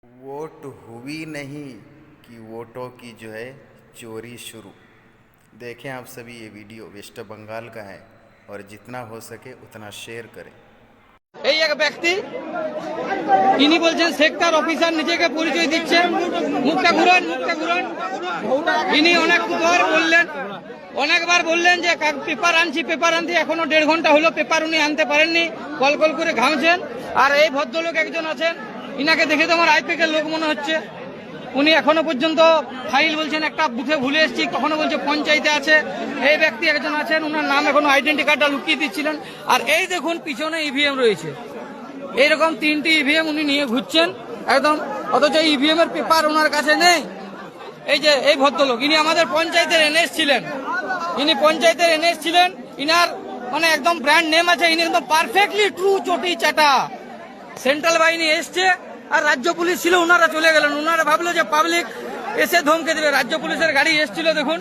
Vote हुई नहीं कि वोटों की जो है चोरी शुरू। देखें आप सभी, ये वीडियो वेस्ट बंगाल का है और जितना हो सके उतना शेयर करें। এই এক ব্যক্তি ইনি বলছেন সেক্টর অফিসার, নিজেকে পরিচয় দিচ্ছেন। মুখটা ঘুরান, মুখটা ঘুরান। ইনি অনেকবার বললেন যে পেপার আনছি, এখনো 1.5 ঘন্টা হলো পেপার উনি আনতে পারেননি, কল কল করে ঘামছেন। আর এই ভদ্রলোক একজন আছেন, ইনাকে দেখে তো আমার আইপিকের লোক মনে হচ্ছে। উনি এখনো পর্যন্ত ফাইল বলছেন একটা বুথে ভুলে এসেছি, কখনো বলছে পঞ্চায়েতে আছে। এই ব্যক্তি একজন আছেন, ওনার নাম এখনো আইডেন্টি কার্ডটা লুকিয়ে দিচ্ছিলেন। আর এই দেখুন পিছনে ইভিএম রয়েছে, এইরকম 3টি ইভিএম উনি নিয়ে ঘুরছেন একদম, অথচ ইভিএম এর পেপার ওনার কাছে নেই। এই যে এই ভদ্রলোক, ইনি আমাদের পঞ্চায়েতের এনএস ছিলেন, ইনার মানে একদম ব্র্যান্ড নেম আছে, ইনি একদম পারফেক্টলি ট্রু চটি চাটা। সেন্ট্রাল বাহিনী এসছে আর রাজ্য পুলিশ ছিল, ওনারা চলে গেলেন। ওনারা ভাবলো যে পাবলিক এসে ধমকে দেবে, রাজ্য পুলিশের গাড়ি এসছিল, দেখুন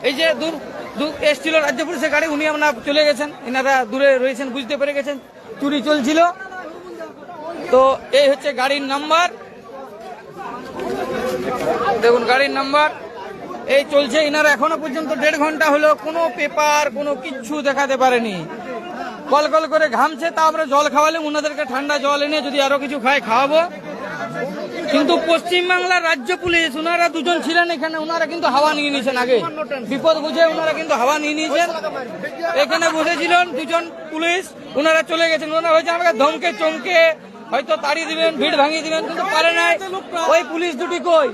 এই যে দূর এসছিল রাজ্য পুলিশের গাড়ি, উনি আপনার চলে গেছেন। এনারা দূরে রয়েছেন, বুঝতে পেরে গেছেন চুরি চলছিল। তো এই হচ্ছে গাড়ির নাম্বার, দেখুন গাড়ির নাম্বার এই চলছে। ইনারা এখনো পর্যন্ত 1.5 ঘন্টা হলো কোনো পেপার কোনো কিচ্ছু দেখাতে পারেনি, কল কল করে ঘামছে। তারপরে জল খাওয়ালে, ওনাদেরকে ঠান্ডা জল এনে যদি আরো কিছু খাওয়াবো। কিন্তু পশ্চিমবাংলার রাজ্য পুলিশ, ওনারা দুজন ছিলেন এখানে, ওনারা কিন্তু হাওয়া নিয়ে নিয়েছেন। আগে বিপদ বুঝে ওনারা কিন্তু হাওয়া নিয়ে নিয়েছেন। এখানে বসেছিলেন দুজন পুলিশ, ওনারা চলে গেছেন। ওনারা হয়েছে আমাকে ধমকে চমকে হয়তো তাড়িয়ে দিবেন, ভিড় ভাঙিয়ে দিবেন, কিন্তু পারে নাই। ওই পুলিশ দুটি কই?